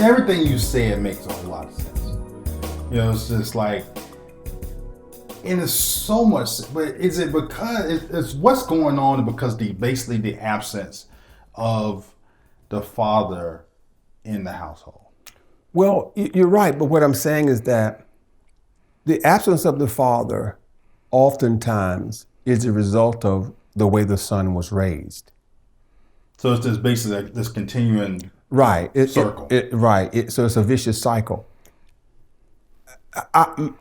everything you said makes a whole lot of sense. You know, it's just like, and it's so much, but is it because it's what's going on because basically the absence of the father in the household? Well, you're right, but what I'm saying is that the absence of the father oftentimes is a result of the way the son was raised. So it's just basically like this continuing circle. So it's a vicious cycle.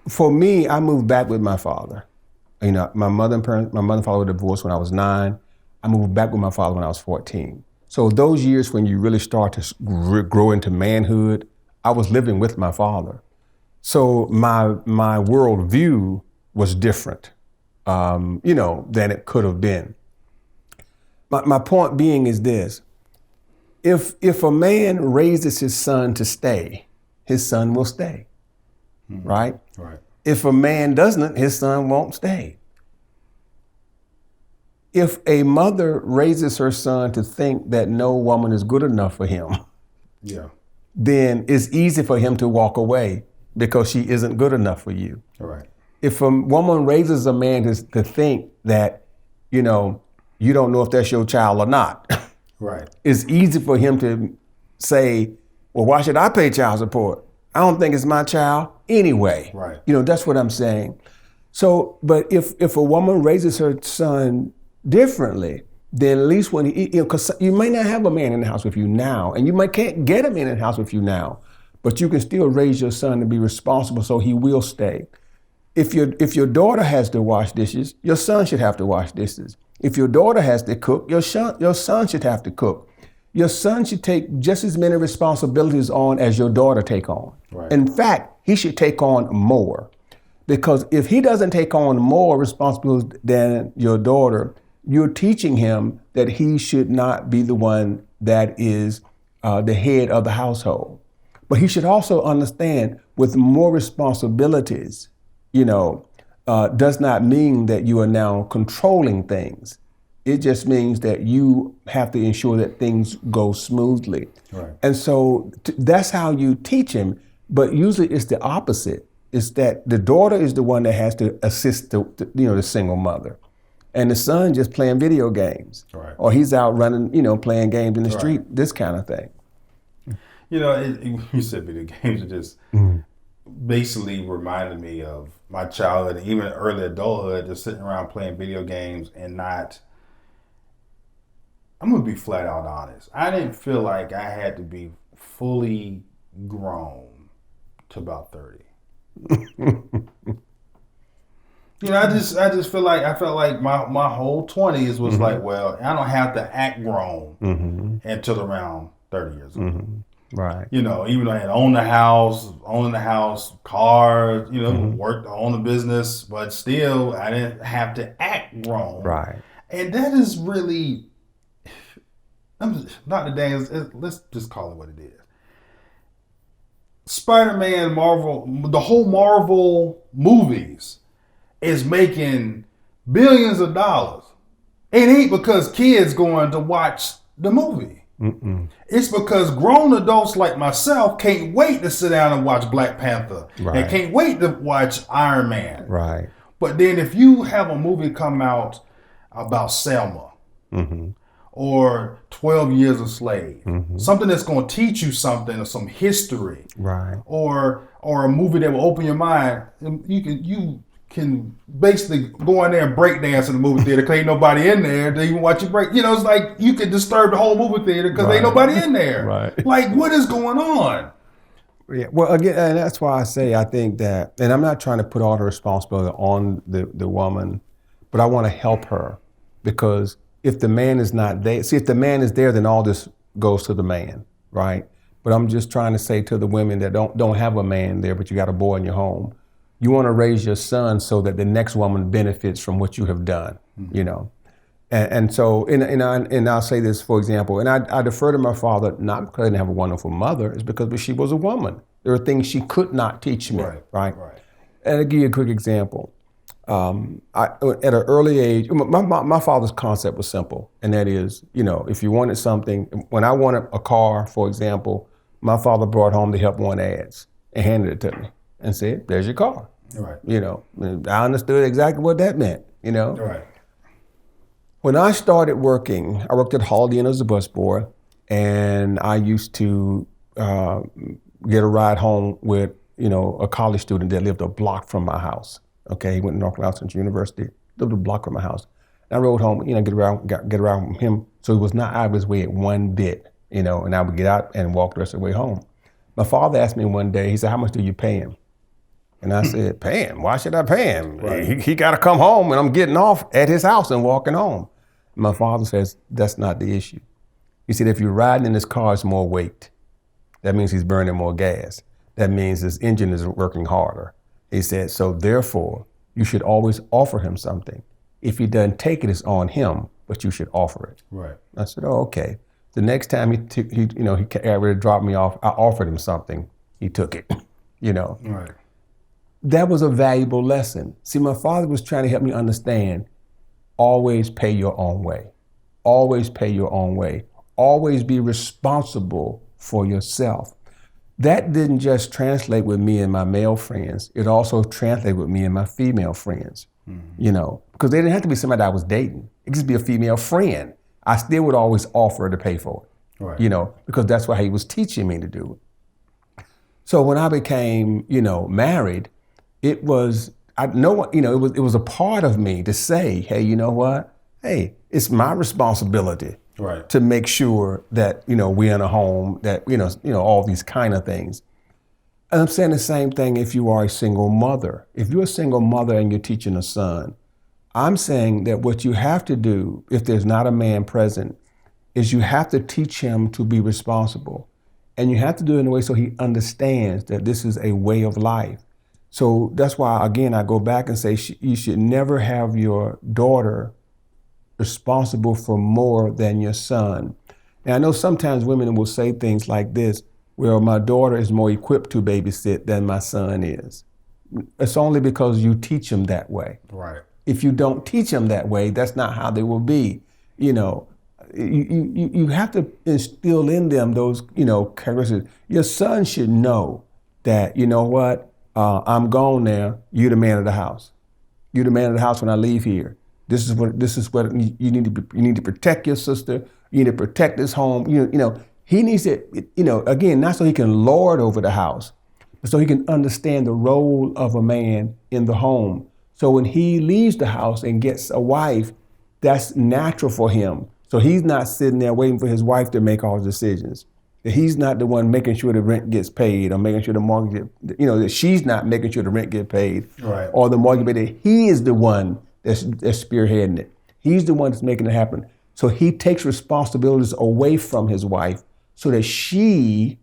For me, I moved back with my father. You know, my mother and father were divorced when I was 9. I moved back with my father when I was 14. So those years when you really start to grow into manhood, I was living with my father. So my worldview was different, than it could have been. My point being is this: if a man raises his son to stay, his son will stay, right? Right. If a man doesn't, his son won't stay. If a mother raises her son to think that no woman is good enough for him, then it's easy for him to walk away because she isn't good enough for you. All right. If a woman raises a man to think that, you don't know if that's your child or not, right, it's easy for him to say, well, why should I pay child support? I don't think it's my child anyway. Right. That's what I'm saying. So, but if a woman raises her son differently, then at least when because you may not have a man in the house with you now, and you can't get a man in the house with you now, but you can still raise your son to be responsible so he will stay. If your daughter has to wash dishes, your son should have to wash dishes. If your daughter has to cook, your son should have to cook. Your son should take just as many responsibilities on as your daughter take on. Right. In fact, he should take on more. Because if he doesn't take on more responsibilities than your daughter, you're teaching him that he should not be the one that is the head of the household. But he should also understand with more responsibilities, does not mean that you are now controlling things. It just means that you have to ensure that things go smoothly. Right. And so that's how you teach him. But usually it's the opposite. It's that the daughter is the one that has to assist the single mother. And the son just playing video games. Right. Or he's out running, playing games in the street, this kind of thing. You said video games, it just basically reminded me of my childhood and even early adulthood, just sitting around playing video games and not, I'm going to be flat out honest. I didn't feel like I had to be fully grown to about 30. I just feel like I felt like my whole 20s was like, well, I don't have to act grown until around 30 years old. Right. Even though I had owned the house, cars, worked on the business, but still I didn't have to act grown. Right. And that is really, let's just call it what it is. Spider-Man, Marvel, the whole Marvel movies is making billions of dollars. It ain't because kids going to watch the movie. Mm-mm. It's because grown adults like myself can't wait to sit down and watch Black Panther. Right. And can't wait to watch Iron Man. Right. But then if you have a movie come out about Selma or 12 Years a Slave, something that's going to teach you something or some history, right, or a movie that will open your mind, you can basically go in there and break dance in the movie theater because ain't nobody in there to even watch you break. It's like you could disturb the whole movie theater because ain't nobody in there. Right. Like, what is going on? Yeah. Well, again, and that's why I say I think that, and I'm not trying to put all the responsibility on the woman, but I want to help her, because if the man is not there, if the man is there, then all this goes to the man, right? But I'm just trying to say to the women that don't have a man there, but you got a boy in your home, you want to raise your son so that the next woman benefits from what you have done, And so, and I'll say this, for example, and I defer to my father, not because I didn't have a wonderful mother, it's because she was a woman. There are things she could not teach me, right? And I'll give you a quick example. At an early age, my father's concept was simple, and that is, if you wanted something, when I wanted a car, for example, my father brought home the Help One ads and handed it to me and said, "There's your car." Right. I understood exactly what that meant. Right. When I started working, I worked at Holiday Inn as a busboy, and I used to get a ride home with, a college student that lived a block from my house. Okay, he went to North Carolina Central University, lived a block from my house. And I rode home, get around with him, so he was not out of his way one bit, and I would get out and walk the rest of the way home. My father asked me one day, he said, "How much do you pay him?" And I said, "Pay him? Why should I pay him? Right. He got to come home, and I'm getting off at his house and walking home." My father says, "That's not the issue." He said, "If you're riding in his car, it's more weight. That means he's burning more gas. That means his engine is working harder." He said, "So therefore, you should always offer him something. If he doesn't take it, it's on him, but you should offer it." Right. I said, "Oh, okay." The next time he ready to drop me off, I offered him something. He took it, Right. That was a valuable lesson. See, my father was trying to help me understand, always pay your own way. Always pay your own way. Always be responsible for yourself. That didn't just translate with me and my male friends. It also translated with me and my female friends, because they didn't have to be somebody I was dating. It could just be a female friend. I still would always offer to pay for it, Right. Because that's what he was teaching me to do. So when I became, married, it was, it was a part of me to say, hey, you know what? Hey, it's my responsibility Right. to make sure that, we're in a home, that, all these kind of things. And I'm saying the same thing if you are a single mother. If you're a single mother and you're teaching a son, I'm saying that what you have to do, if there's not a man present, is you have to teach him to be responsible. And you have to do it in a way so he understands that this is a way of life. So that's why, again, I go back and say you should never have your daughter responsible for more than your son. And I know sometimes women will say things like this, well, my daughter is more equipped to babysit than my son is. It's only because you teach them that way. Right. If you don't teach them that way, that's not how they will be. You have to instill in them those, characteristics. Your son should know that, I'm gone now. You're the man of the house. You're the man of the house when I leave here. This is what you need to protect your sister. You need to protect this home. He needs to, again, not so he can lord over the house, but so he can understand the role of a man in the home. So when he leaves the house and gets a wife, that's natural for him. So he's not sitting there waiting for his wife to make all the decisions. He's not the one making sure the rent gets paid or making sure the mortgage, that she's not making sure the rent gets paid, Right. or the mortgage paid. He is the one that's spearheading it. He's the one that's making it happen. So he takes responsibilities away from his wife so that she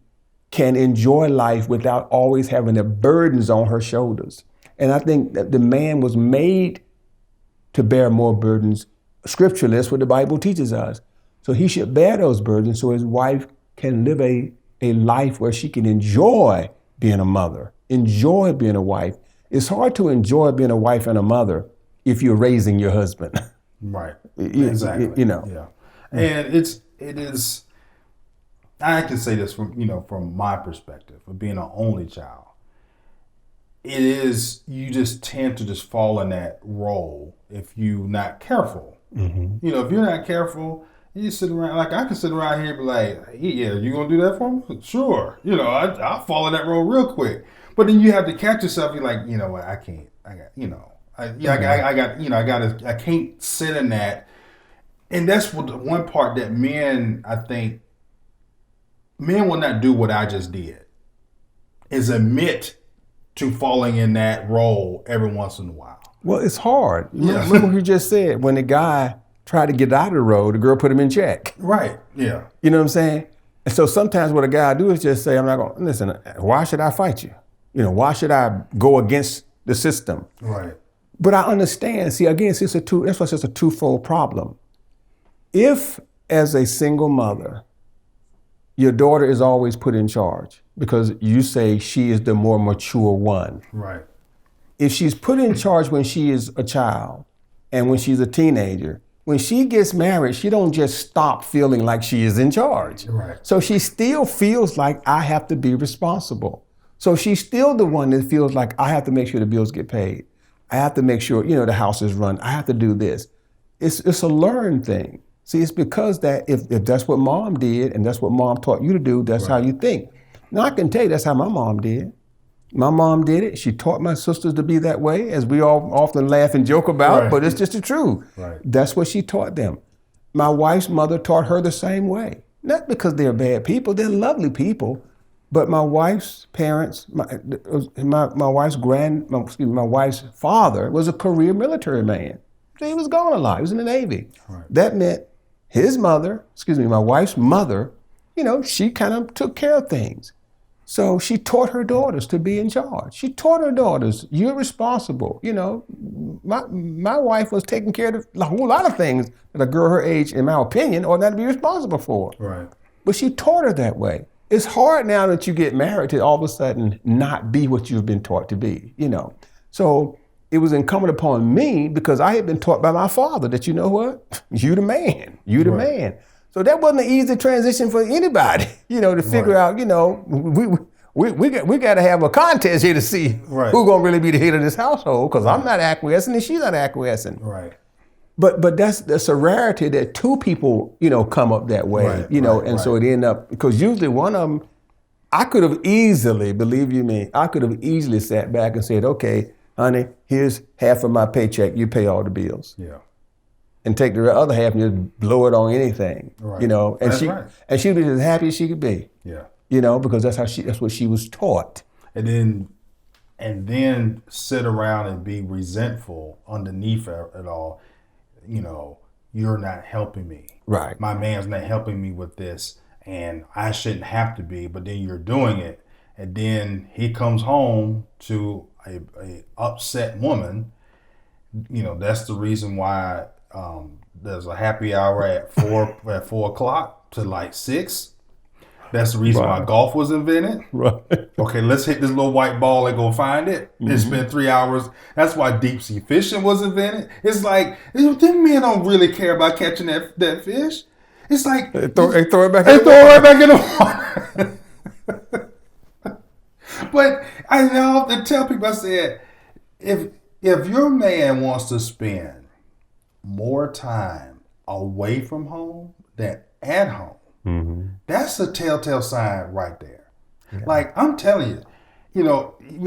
can enjoy life without always having the burdens on her shoulders. And I think that the man was made to bear more burdens. Scripturally, that's what the Bible teaches us. So he should bear those burdens so his wife can live a life where she can enjoy being a mother, enjoy being a wife. It's hard to enjoy being a wife and a mother if you're raising your husband. Right. Exactly. Yeah. And it is, I can say this from my perspective of being an only child. It is, you just tend to just fall in that role if you're not careful. Mm-hmm. If you're not careful, you sit around, like I can sit around here and be like, yeah, you gonna do that for me? Sure. I'll fall in that role real quick. But then you have to catch yourself. You're like, what, I can't. I can't sit in that. And that's what the one part that I think men will not do what I just did, is admit to falling in that role every once in a while. Well, it's hard. Yeah. Remember what you just said. When the guy tried to get out of the road, the girl put him in check. Right. Yeah. You know what I'm saying? And so sometimes what a guy do is just say, I'm not going to, listen, why should I fight you? Why should I go against the system? Right. But I understand. See, again, that's why it's just a twofold problem. If, as a single mother, your daughter is always put in charge because you say she is the more mature one. Right. If she's put in charge when she is a child and when she's a teenager, when she gets married, she don't just stop feeling like she is in charge. Right. So she still feels like I have to be responsible. So she's still the one that feels like I have to make sure the bills get paid. I have to make sure, the house is run. I have to do this. It's a learned thing. See, it's because that if that's what mom did and that's what mom taught you to do, that's how you think. Now, I can tell you that's how my mom did. My mom did it. She taught my sisters to be that way, as we all often laugh and joke about, but it's just the truth. Right. That's what she taught them. My wife's mother taught her the same way. Not because they're bad people, they're lovely people, but my wife's parents, my wife's father was a career military man. He was gone a lot. He was in the Navy. Right. That meant my wife's mother, she kind of took care of things. So she taught her daughters to be in charge. She taught her daughters, you're responsible. My wife was taking care of a whole lot of things that a girl her age, in my opinion, ought not to be responsible for. Right. But she taught her that way. It's hard now that you get married to all of a sudden not be what you've been taught to be, So it was incumbent upon me, because I had been taught by my father that, you know what, you the man, man. So that wasn't an easy transition for anybody, to figure out, we got to have a contest here to see who's going to really be the head of this household, because I'm not acquiescing and she's not acquiescing. Right. But that's a rarity that two people, come up that way, so it ended up, because usually one of them, I could have easily, believe you me, sat back and said, okay, honey, here's half of my paycheck, you pay all the bills. Yeah. And take the other half and just blow it on anything, and and she'd be as happy as she could be. Yeah. Because that's what she was taught. And then sit around and be resentful underneath it all. You're not helping me. Right. My man's not helping me with this, and I shouldn't have to be, but then you're doing it. And then he comes home to a upset woman. That's the reason why there's a happy hour at 4 o'clock to like 6. That's the reason why golf was invented. Right. Okay, let's hit this little white ball and go find it. And spend 3 hours. That's why deep sea fishing was invented. It's like, them men don't really care about catching that fish. It's like they throw it back in the water. But I often tell people, I said, if your man wants to spend more time away from home than at home, that's a telltale sign right there. Yeah. Like, I'm telling you, I'm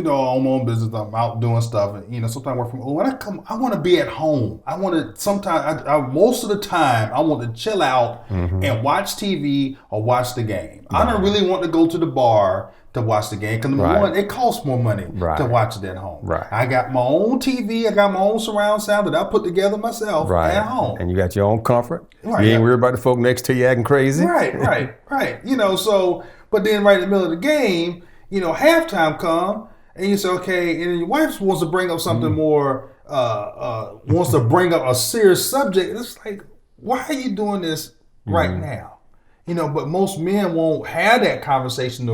my own business, I'm out doing stuff, and sometimes I work from home. When I come, I want to be at home. I want to, sometimes, most of the time, I want to chill out and watch TV or watch the game. I don't really want to go to the bar to watch the game, because number one, it costs more money to watch it at home. Right. I got my own TV, I got my own surround sound that I put together myself at home. And you got your own comfort. Right. You ain't worried about the folk next to you acting crazy. Right. So, but then right in the middle of the game, halftime come, and you say, okay, and your wife wants to bring up something more, wants to bring up a serious subject. It's like, why are you doing this right now? But most men won't have that conversation.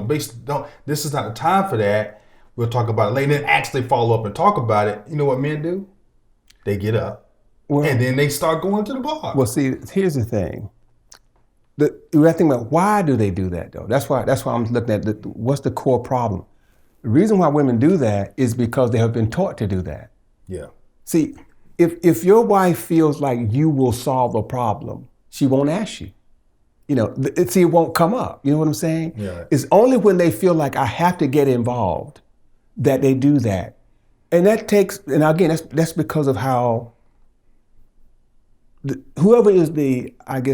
This is not the time for that. We'll talk about it later. And then actually follow up and talk about it. You know what men do? They get up, and then they start going to the bar. Well, see, here's the thing. We have to think about, why do they do that, though? That's why I'm looking at what's the core problem. The reason why women do that is because they have been taught to do that. Yeah. See, if your wife feels like you will solve a problem, she won't ask you. It won't come up. You know what I'm saying? Yeah. It's only when they feel like I have to get involved that they do that. And that takes, and again, that's because of how whoever is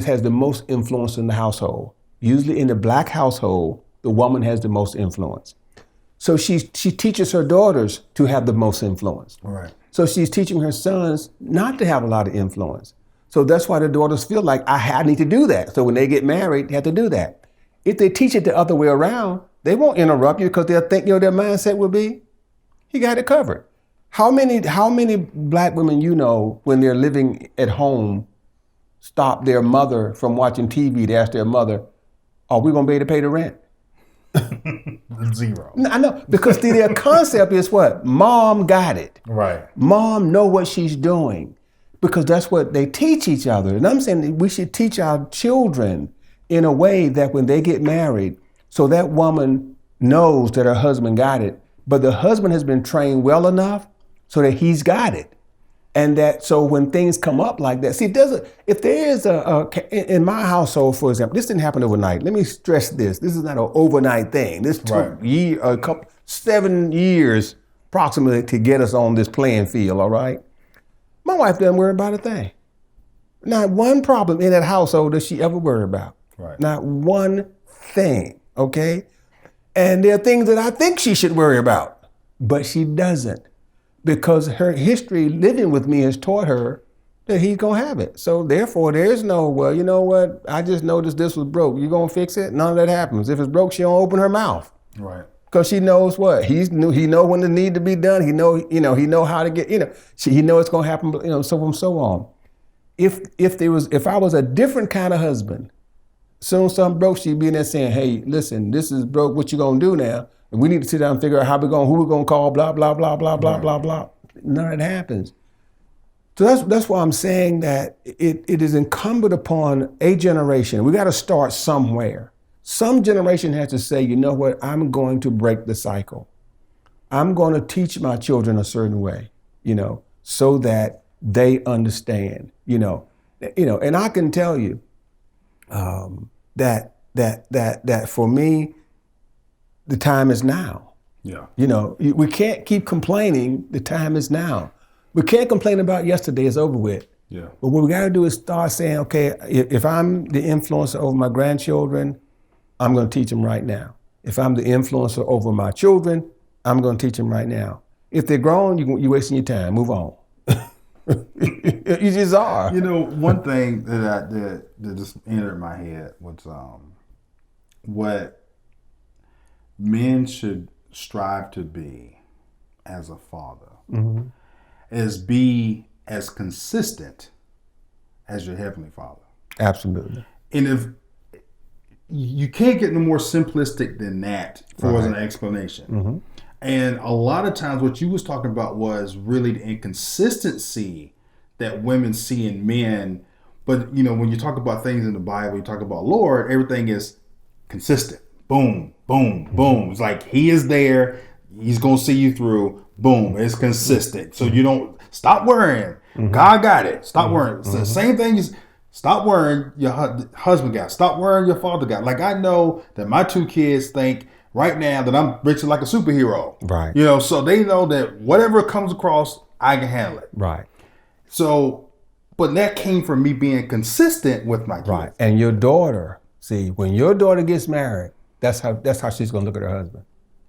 has the most influence in the household. Usually in the black household, the woman has the most influence. So she teaches her daughters to have the most influence. Right. So she's teaching her sons not to have a lot of influence. So that's why the daughters feel like I need to do that. So when they get married, they have to do that. If they teach it the other way around, they won't interrupt you, because they'll think their mindset will be, he got it covered. How many black women when they're living at home stop their mother from watching TV to ask their mother, are we going to be able to pay the rent? Zero. I know, because their concept is what? Mom got it. Right. Mom know what she's doing. because that's what they teach each other. And I'm saying that we should teach our children in a way that when they get married, so that woman knows that her husband got it, but the husband has been trained well enough so that he's got it. And that, so when things come up like that, see, if there is in my household, for example, this didn't happen overnight. Let me stress this. This is not an overnight thing. This took a couple, 7 years approximately to get us on this playing field, all right? My wife doesn't worry about a thing. Not one problem in that household does she ever worry about. Right. Not one thing, okay? And there are things that I think she should worry about, but she doesn't. Because her history living with me has taught her that he's gonna have it. So therefore, there's no, well, you know what? I just noticed this was broke. You gonna fix it? None of that happens. If it's broke, she don't open her mouth. Right. Because she knows what he know when it need to be done. He know how to get. He know it's gonna happen. So on and so on. If I was a different kind of husband, soon as something broke, she'd be in there saying, "Hey, listen, this is broke. What you gonna do now? And we need to sit down and figure out who we're gonna call, blah, blah, blah, blah, blah, blah, blah." None of it happens. So that's why I'm saying that it is incumbent upon a generation. We gotta start somewhere. Some generation has to say, you know what, I'm going to break the cycle. I'm gonna teach my children a certain way, so that they understand, and I can tell you that for me, the time is now. Yeah. We can't keep complaining. The time is now. We can't complain about yesterday. It's over with. Yeah. But what we got to do is start saying, okay, if I'm the influencer over my grandchildren, I'm going to teach them right now. If I'm the influencer over my children, I'm going to teach them right now. If they're grown, you're wasting your time. Move on. You just are. One thing that just entered my head was what men should strive to be as a father is be as consistent as your Heavenly Father. Absolutely. And if you can't get no more simplistic than that for as an explanation. And a lot of times what you was talking about was really the inconsistency that women see in men. But when you talk about things in the Bible, you talk about Lord, everything is consistent. Boom, boom, boom. It's like he is there. He's going to see you through. Boom. It's consistent. So you don't stop worrying. God got it. Stop worrying. So the same thing is stop worrying your husband got it. Stop worrying your father got it. Like I know that my 2 kids think right now that I'm rich like a superhero. Right. So they know that whatever comes across, I can handle it. Right. So, but that came from me being consistent with my kids. Right. And your daughter, see, when your daughter gets married, that's how she's gonna look at her husband.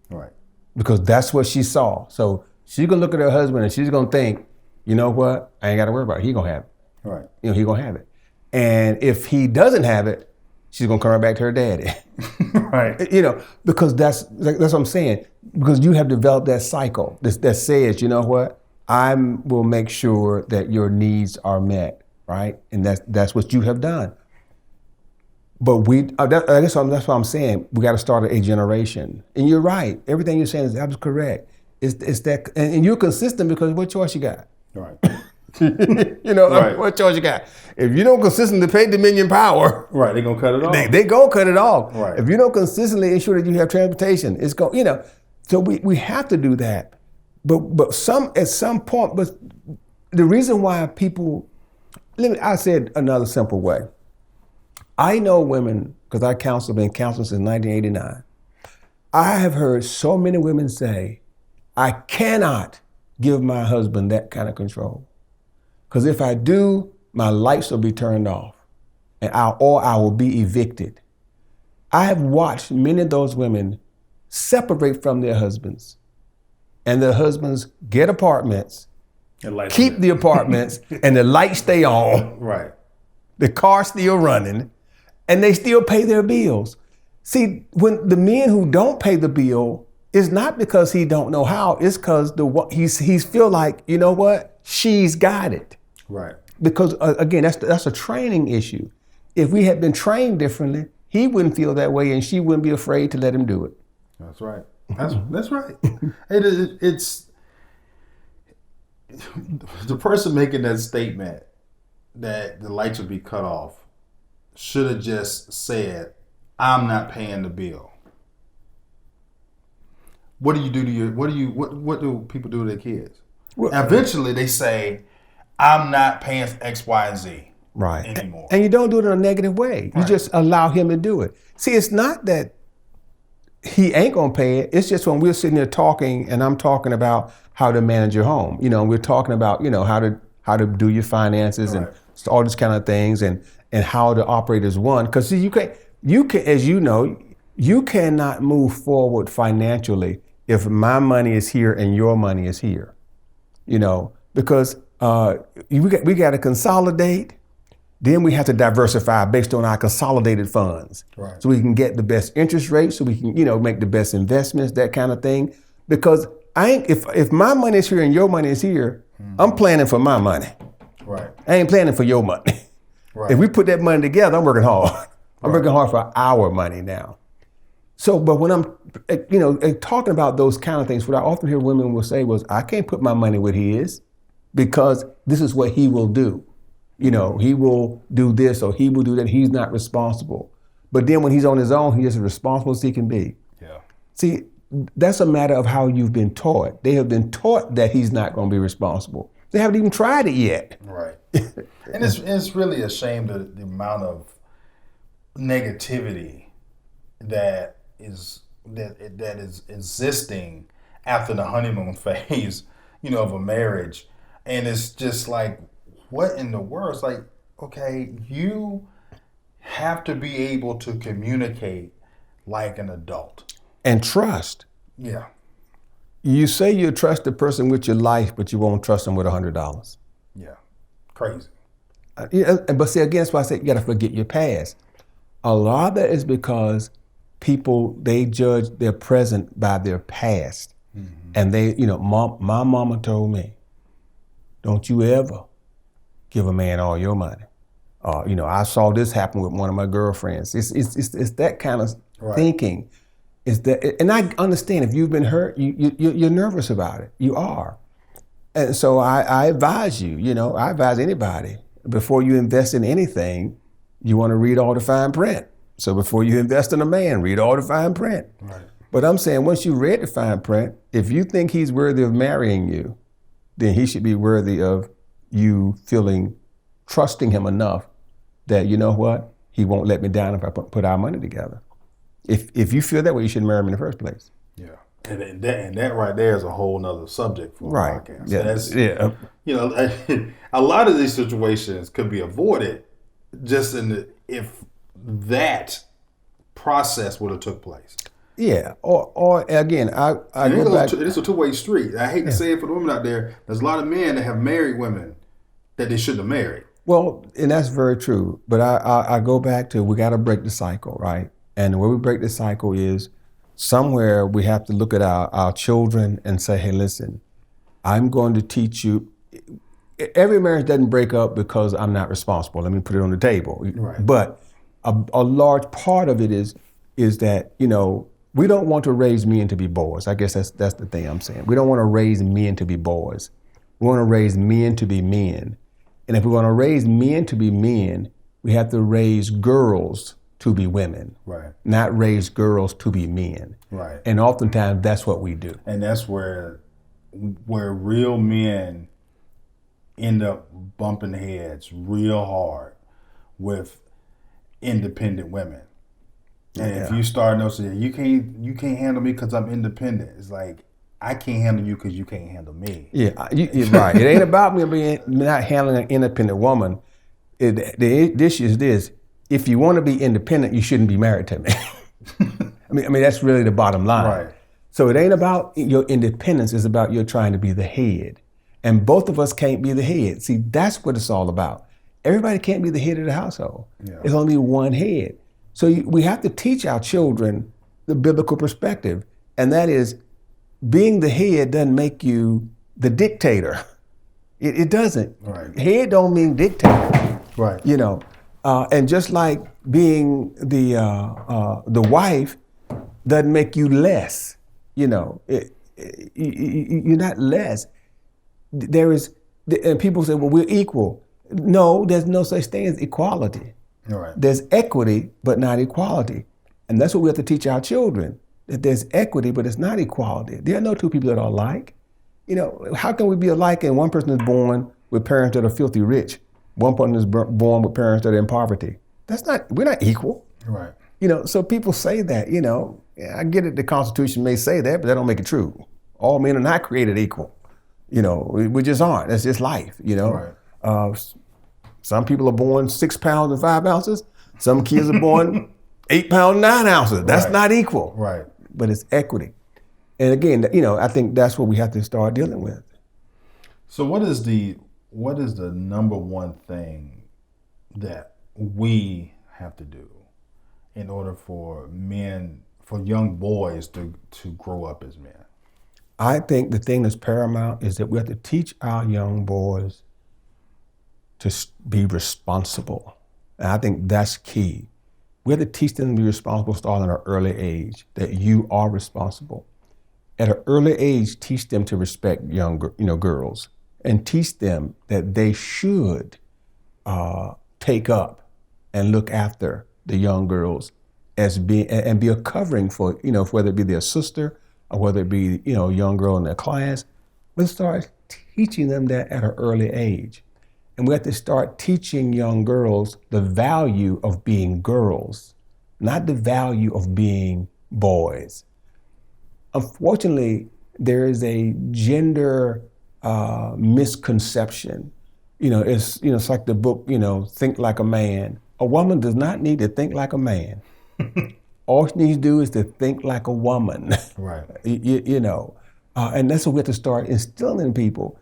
Right. Because that's what she saw. So she's gonna look at her husband and she's gonna think, you know what? I ain't gotta worry about it. He gonna have it. Right. He gonna have it. And if he doesn't have it, she's gonna come right back to her daddy. Right. Because that's what I'm saying. Because you have developed that cycle that says, you know what? I will make sure that your needs are met, right? And that's what you have done. But that's what I'm saying. We got to start a generation. And you're right. Everything you're saying is absolutely correct. It's that, and you're consistent because what choice you got? Right. Right. What choice you got? If you don't consistently pay Dominion Power, right, they're gonna cut it off. They gonna cut it off. Right. If you don't consistently ensure that you have transportation, it's going. So we have to do that. But at some point. But the reason why people, I said another simple way. I know women, because been counseling since 1989. I have heard so many women say, I cannot give my husband that kind of control. Because if I do, my lights will be turned off or I will be evicted. I have watched many of those women separate from their husbands, and their husbands get apartments, keep the apartments, and the lights stay on. Right. The car's still running, and they still pay their bills. See, when the men who don't pay the bill, it's not because he don't know how, it's because he's feel like, you know what, she's got it. Right. Because again, that's a training issue. If we had been trained differently, he wouldn't feel that way, and she wouldn't be afraid to let him do it. That's right. That's right. It's the person making that statement that the lights would be cut off should have just said, "I'm not paying the bill." What do you do to your? What do people do to their kids? Well, Eventually, they say, "I'm not paying for X, Y, and Z right. anymore." And you don't do it in a negative way. You Right. just allow him to do it. See, it's not that he ain't gonna pay it. It's just when we're sitting there talking and I'm talking about how to manage your home. We're talking about, how to do your finances and Right. all these kind of things and how to operate as one. Because see, you can, as you know, you cannot move forward financially if my money is here and your money is here. Because we got to consolidate. Then we have to diversify based on our consolidated funds. Right. So we can get the best interest rate, so we can, make the best investments, that kind of thing. Because if my money is here and your money is here, I'm planning for my money. Right. I ain't planning for your money. Right. If we put that money together, I'm working hard. I'm working hard for our money now. So, but when I'm, talking about those kind of things, what I often hear women will say was, I can't put my money with his because this is what he will do. He will do this or he will do that. He's not responsible. But then when he's on his own, he is as responsible as he can be. Yeah. See, that's a matter of how you've been taught. They have been taught that he's not going to be responsible. They haven't even tried it yet. Right. And it's really a shame the amount of negativity that is existing after the honeymoon phase, of a marriage. And it's just like, what in the world? It's like, okay, you have to be able to communicate like an adult. And trust. Yeah. You say you trust the person with your life, but you won't trust them with $100. Yeah. Crazy. But see, again, that's why I say you got to forget your past. A lot of that is because people, they judge their present by their past. Mm-hmm. And they, my mama told me, don't you ever give a man all your money. I saw this happen with one of my girlfriends. It's that kind of thinking. Is that, and I understand if you've been hurt, you're nervous about it. You are. And so I advise you, I advise anybody, before you invest in anything, you want to read all the fine print. So before you invest in a man, read all the fine print. Right. But I'm saying once you read the fine print, if you think he's worthy of marrying you, then he should be worthy of you trusting him enough that, you know what, he won't let me down if I put our money together. If you feel that way, you shouldn't marry him in the first place. Yeah. And that right there is a whole nother subject for a podcast. Yeah. A lot of these situations could be avoided just if that process would have took place. Yeah. Or again, I go back. It's a two-way street. I hate to say it for the women out there. There's a lot of men that have married women that they shouldn't have married. Well, and that's very true. But I go back to, we got to break the cycle, right? And the way we break the cycle is somewhere we have to look at our children and say, hey, listen, I'm going to teach you. Every marriage doesn't break up because I'm not responsible. Let me put it on the table. Right. But a large part of it is that, we don't want to raise men to be boys. I guess that's the thing I'm saying. We don't want to raise men to be boys. We want to raise men to be men. And if we want to raise men to be men, we have to raise girls to be women. Right. Not raise girls to be men. Right. And oftentimes that's what we do. And that's where real men end up bumping heads real hard with independent women. And if you start noticing, you can't handle me because I'm independent. It's like, I can't handle you because you can't handle me. Yeah, you're right. It ain't about me not handling an independent woman. The issue is this: if you want to be independent, you shouldn't be married to me. I mean that's really the bottom line. Right. So it ain't about your independence; it's about you trying to be the head. And both of us can't be the head. See, that's what it's all about. Everybody can't be the head of the household. Yeah. There's only one head. So we have to teach our children the biblical perspective, and that is, being the head doesn't make you the dictator. It doesn't. Right. Head don't mean dictator. Right. And just like being the wife doesn't make you less. You're not less. And people say, well, we're equal. No, there's no such thing as equality. All right. There's equity, but not equality. And that's what we have to teach our children, that there's equity, but it's not equality. There are no two people that are alike. You know, how can we be alike and one person is born with parents that are filthy rich, one person is born with parents that are in poverty? We're not equal. Right. You know, so people say that, you know, I get it, the Constitution may say that, but that don't make it true. All men are not created equal. You know, we just aren't. That's just life, you know. Right. Some people are born 6 pounds and 5 ounces. Some kids are born 8 pounds, 9 ounces. That's Right. not equal. Right. But it's equity. And again, you know, I think that's what we have to start dealing with. So what is the number one thing that we have to do in order for young boys to grow up as men? I think the thing that's paramount is that we have to teach our young boys to be responsible. And I think that's key. We have to teach them to be responsible starting at an early age, that you are responsible. At an early age, teach them to respect young girls, and teach them that they should take up and look after the young girls and be a covering for, you know, whether it be their sister or whether it be, you know, a young girl in their class. Let's start teaching them that at an early age. And we have to start teaching young girls the value of being girls, not the value of being boys. Unfortunately, there is a gender misconception. It's like the book, Think Like a Man. A woman does not need to think like a man. All she needs to do is to think like a woman. Right. And that's what we have to start instilling in people.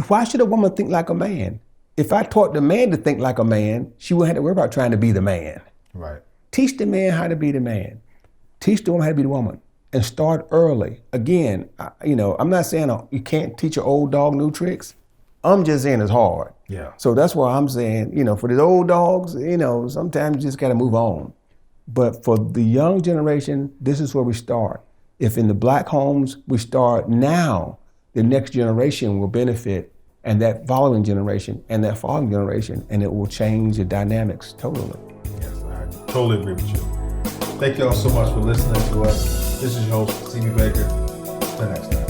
Why should a woman think like a man? If I taught the man to think like a man, she wouldn't have to worry about trying to be the man. Right. Teach the man how to be the man. Teach the woman how to be the woman. And start early. Again, I'm not saying you can't teach an old dog new tricks. I'm just saying it's hard. Yeah. So that's why I'm saying, for these old dogs, sometimes you just got to move on. But for the young generation, this is where we start. If in the black homes we start now, the next generation will benefit, and that following generation, and that following generation, and it will change the dynamics totally. Yes, I totally agree with you. Thank you all so much for listening to us. This is your host, C.B. Baker. Till next time.